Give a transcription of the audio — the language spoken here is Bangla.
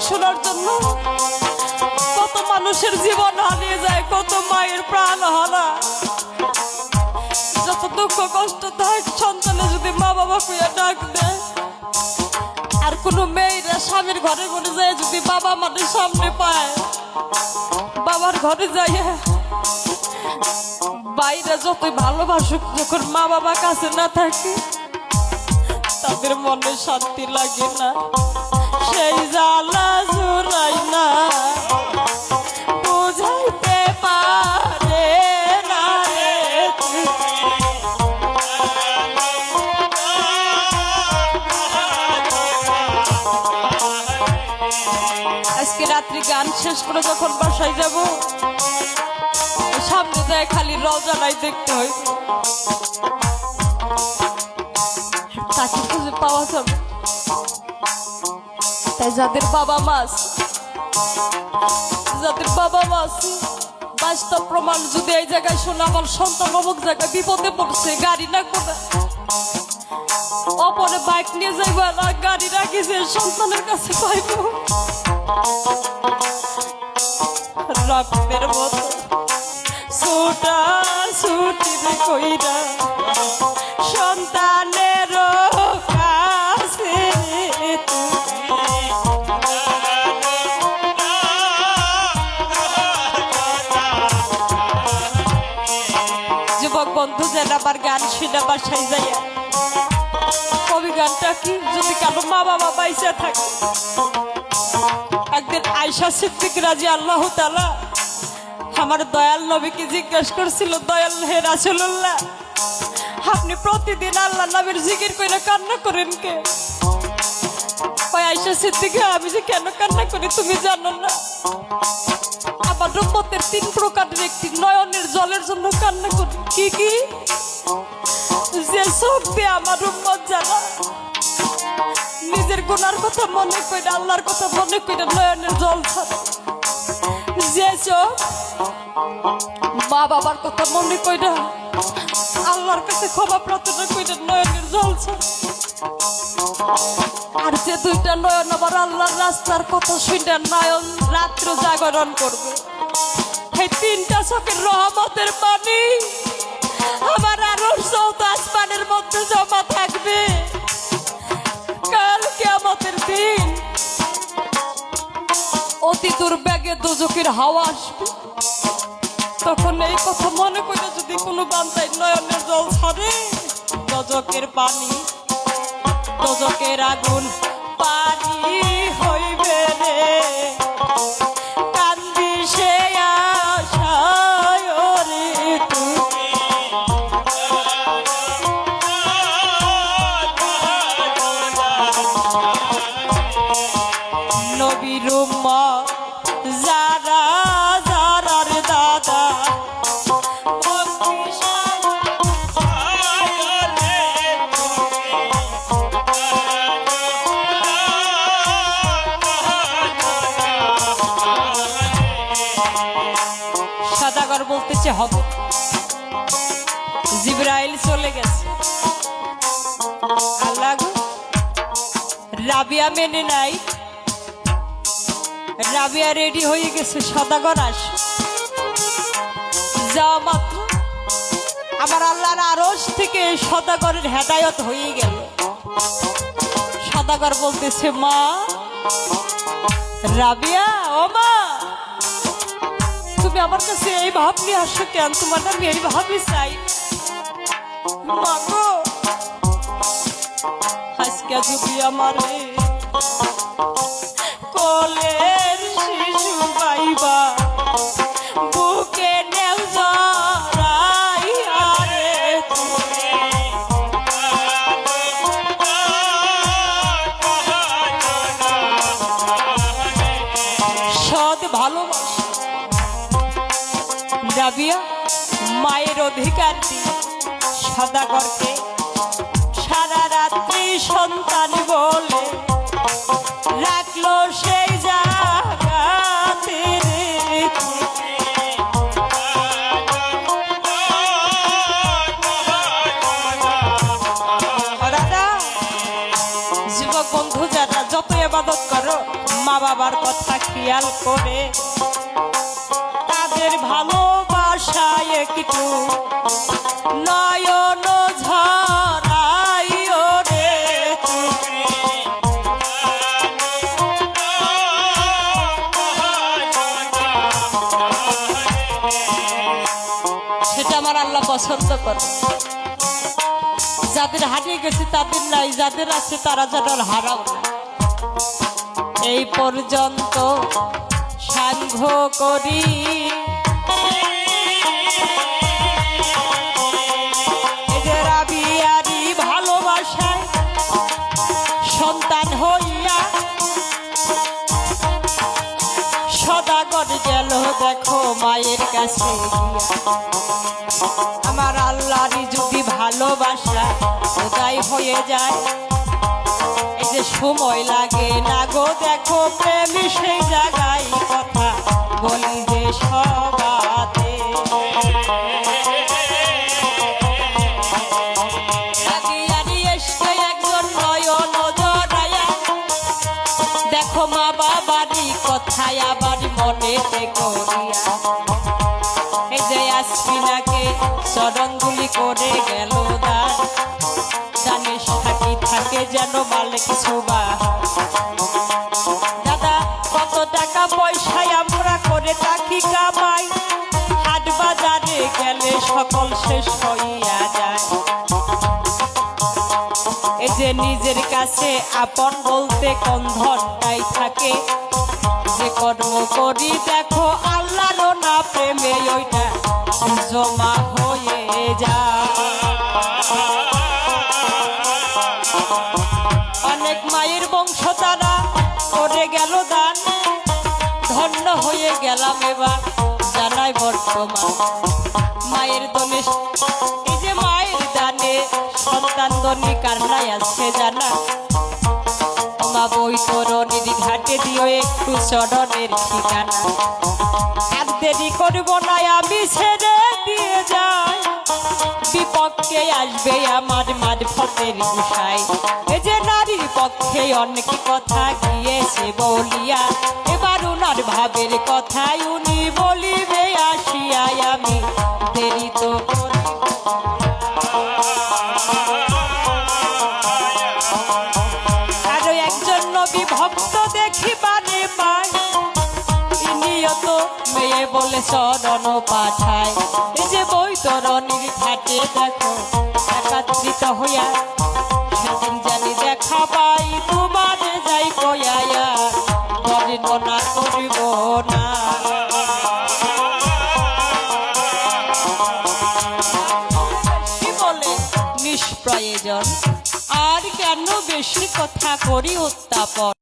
শোনার জন্য কত মানুষের জীবন হারিয়ে যায়, কত মায়ের প্রাণ হারা। যত দুঃখ কষ্ট থাক, সন্তানে যদি মা বাবা কইয়া ডাক দেয়, আর কোনো মেয়েরা স্বামীর ঘরে ঘরে যায় যদি বাবা মায়ের সামনে পায়, বাবার ঘরে যাইয়া বাইরে যতই ভালোবাসুক, যখন মা বাবা কাছে না থাকে তাদের মনে শান্তি লাগে না। সেই জ্বালা জুড়াই না বুঝাইতে পারে না রে। আজকে রাত্রি গান শেষ করে যখন বাসায় যাব, সামনে যায় খালি রওজানাই দেখতে হয়, তাকে খুঁজে পাওয়া যাবে। তাই যাদের বাবা মাস, যাদের বাবা মাস বাস্তব প্রমাণ যদি এই জায়গায় শোনা, আমার সন্তান অমুক জায়গায় বিপদে পড়ছে, গাড়ি না করে অপরে বাইক নিয়ে যাইব না, গাড়ি রাখিছে সন্তানের কাছে পাইব, রক্তের মতো ছুটা ছুটির কইরা সন্তানের কাছে। যুবক বন্ধু যেন আবার গান শুনে বাসায় যায়, কবি গানটা কি, যদি কারো মা বাবা বাইসা থাকে। একদিন আয়েশা সিদ্দিক রাদিয়াল্লাহু তাআলা আমার দয়াল নবীকে জিজ্ঞাসা করছিল, দয়াল হে রাসূলুল্লাহ, আপনি প্রতিদিন আল্লাহ নবীর জিকির কইরা কান্না করেন কে? আয়েশা সিদ্দিক, আমি যে কেন কান্না করি তুমি জানো না? আমার উম্মতের 3 প্রকারের একটি নয়নের জলের জন্য কান্না করি। কি কি? যে চোখ দিয়ে আমার উম্মত জানা নিজের গুনার কথা মনে কইরা, আল্লাহর কথা মনে কইরা নয়নের জল ছাড়ে। যে চোখ মা বাবার কথা মনে কইরা, আল্লাহর কাছে ক্ষমা প্রার্থনা কইরা নয়নের জল ছাড়ে। আর যে 2টা নয়ন আবার আল্লাহর রাস্তার কথা শুনে নয়ন রাত্র জাগরণ করবে। এই 3টা চোখের রহমতের পানি আমার আরো 14 আসমানের মধ্যে জমা থাকবে। কাল কিয়ামতের দিন অতি দুর্বেগে দোজখের হাওয়া আসবে, তখন এই কথা মনে করে যদি কোনো বান্দায় নয়নের জল ছাড়ে, দোজখের পানি, দোজখের আগুন পানি হইবে রে। কান্দি সে আশায় রে তুমি, নবীর উম্মত যারা যারার দাদা সদাগর বলতেছে হবে। জিবরাইল চলে গেছে, আল্লাহ রাবিয়া মেনে নাই, রাবিয়া রেডি হয়ে গেছে, সদাগর আস। যাওয়া মাত্র আমার আল্লাহর আরশ থেকে সদাগরের হেদায়ত হয়ে গেল। সদাগর বলতেছে, মা রাবিয়া, ও মা, তুমি আমার কাছে এই ভাব নিয়ে আসো কেন? তোমার আমি এই ভাবই চাই। মা গো, আজকে যদি আমার কোলের শিশু পাইবা, বুকে নেও জড়াইয়া রে তুমি, সৎ ভালোবাসা রাবিয়া মায়ের অধিকার দিয়ে সদাগরকে সারা রাত্রি সন্তান বলে রাখলো সেই জায়গাতে। যুবক বন্ধু যারা যত ইবাদত করো মা বাবার কথা খেয়াল করে তাদের ভালোবাসায় একটু নয়ন ঝরাইও রে তুমি। সেটা আমার আল্লাহ পছন্দ করে। যাদের হারিয়ে গেছে তাদের নাই, যাদের আছে তারা যেন হারাও না। এই পর্যন্ত সাংঘ করি এদের আবিয়ারি ভালোবাসায় সন্তান হইয়া সদাগর গেল দেখো মায়ের কাছে গিয়া। আমার আল্লাহরই যদি ভালোবাসা উদয় হয়ে যায় এই যে সময় লাগে না গো দেখো প্রেম সেই জায়গায় কথা বলি যে সবাতে একজন নয়ন জড়ায়া দেখো মা বাবারই কথায় আবার মনে করিয়া এই যে আসমিনাকে চরণগুলি করে গেল দান জানিস থাকি থাকে যেন মালিক সুবাহ। দাদা কত টাকা পয়সায় আমরা করে থাকি কামাই, হাট বাজারে গেলে সকল শেষ হইয়া যায়। এই যে নিজের কাছে আপন বলতে কোন ধনটাই থাকে, যে কর্ম করি দেখো আল্লাহর না প্রেমে ওইটা জমা হয়ে যায়। অনেক মায়ের বংশ তারা করে গেল দান, ধন্য হয়ে গেলাম এবার জানাই বর্তমান। মায়ের দনে এই যে মায়ের দানে সন্তান দনি কান্নায় আসছে জানা। মা বৈতরণীর ঘাটে দিও একটু চরণের ঠিকানা। আর দেরি করবো না আমি ছেড়ে দিয়ে যাই, বিপক্ষে আসবে আমার মারফতের গুসাই। এই যে নারীর পক্ষে অনেক কথা গিয়েছে বলিয়া, এবার উনার ভাবের কথাই উনি বলিবে আসিয়াই আমি দেরি তো আরো একজন নবী ভক্ত দেখিবারে পাই, নিয়ত মেয়ে বলে চরণ পাঠায়। এই যে বৈতরণীর ঘাটে দেখো একত্রিত হইয়া সেদিন জানি দেখা পাই তোমার যাই কয়া বর্ণনা করিব না। বলে নিষ্প্রয়োজন আর কেন বেশি কথা করি উত্তাপন।